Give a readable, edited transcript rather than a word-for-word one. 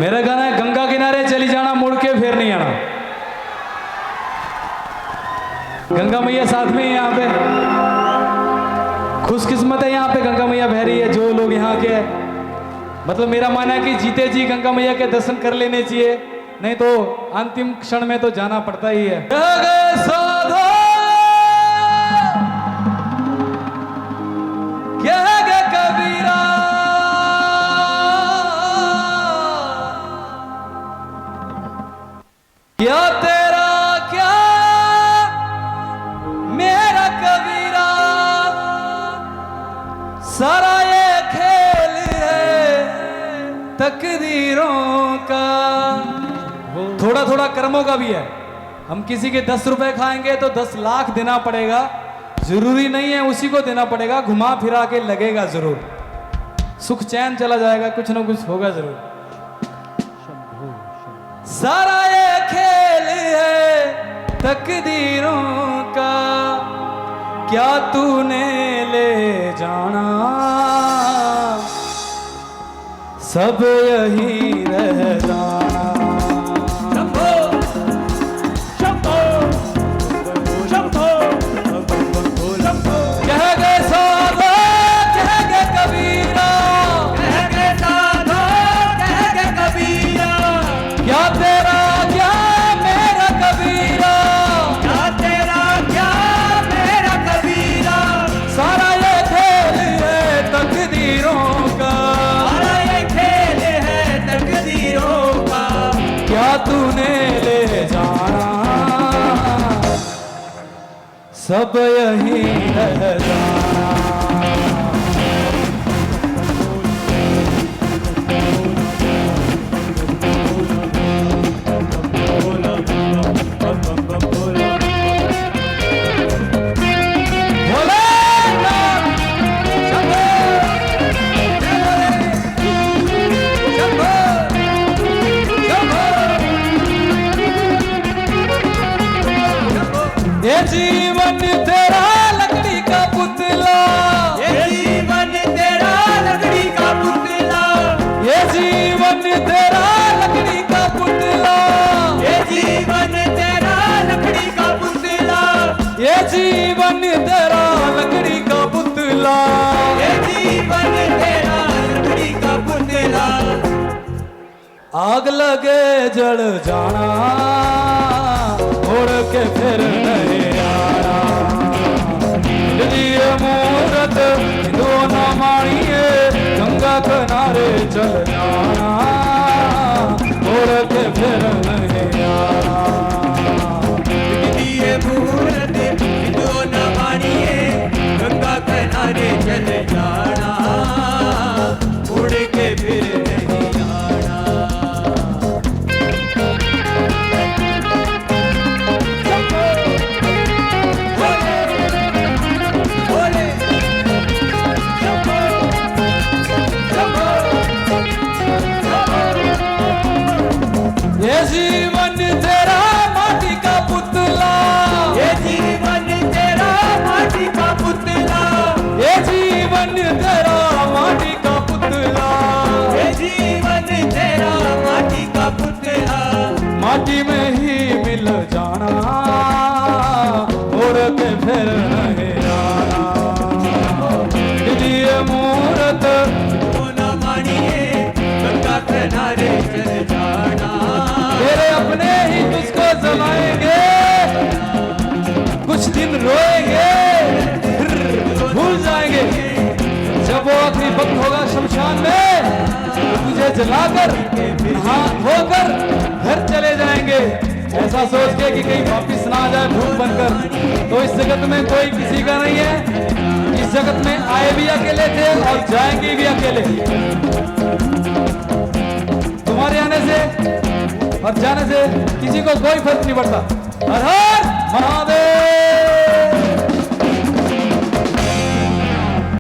मेरा गाना है गंगा किनारे चली जाना, मुड़ के फिर नहीं आना। गंगा मैया साथ में है यहाँ पे, खुशकिस्मत है यहाँ पे गंगा मैया बह रही है। जो लोग यहाँ के हैं, मतलब मेरा मानना है कि जीते जी गंगा मैया के दर्शन कर लेने चाहिए, नहीं तो अंतिम क्षण में तो जाना पड़ता ही है। कबीरा क्या तेरा क्या मेरा कबीरा, सारा ये खेल है तकदीरों का। थोड़ा थोड़ा कर्मों का भी है। हम किसी के 10 रुपए खाएंगे तो 10 लाख देना पड़ेगा, जरूरी नहीं है उसी को देना पड़ेगा, घुमा फिरा के लगेगा जरूर, सुख चैन चला जाएगा, कुछ ना कुछ होगा जरूर। सारा ये खेल है तकदीरों का, क्या तूने ले जाना, सब यही रह जाना। सब यही रह जाना। ये जीवन तेरा लकड़ी का पुतला, ये जीवन तेरा लकड़ी का पुतला, ये जीवन तेरा लकड़ी का पुतला, ये जीवन तेरा लकड़ी का पुतला, ये जीवन तेरा लकड़ी का पुतला, ये जीवन तेरा लकड़ी का पुतला। आग लगे जल जाना, उड़ के फिर नहीं आना। ये मूरत दो न मानिए, गंगा किनारे चल जाना, उड़ के फिर नहीं आना। ये मूरत दो न मानिए, गंगा किनारे चल जाना, उड़ के फिर नहीं आना। ये जीवन तेरा माटी का पुतला, ये जीवन तेरा माटी का पुतला, ये जीवन तेरा माटी का पुतला, ये जीवन तेरा माटी का पुतला। माटी में ही मिल जाना, उड़ के फिर नहीं आना। ये मूरत वो न मानिए, गंगा किनारे चल जाना, तेरे अपने ही तुझको जलाएंगे, कुछ दिन रोएंगे, फिर भूल जाएंगे। जब वो आखिरी वक्त होगा शमशान में, तो तुझे जलाकर नहा धोकर घर चले जाएंगे, ऐसा सोच के कि कहीं वापिस ना आ जाए भूत बनकर। तो इस जगत में कोई किसी का नहीं है, इस जगत में आए भी अकेले थे और जाएंगे भी अकेले। तुम्हारे आने से और जाने से किसी को कोई फर्क नहीं पड़ता। हर हर महादेव।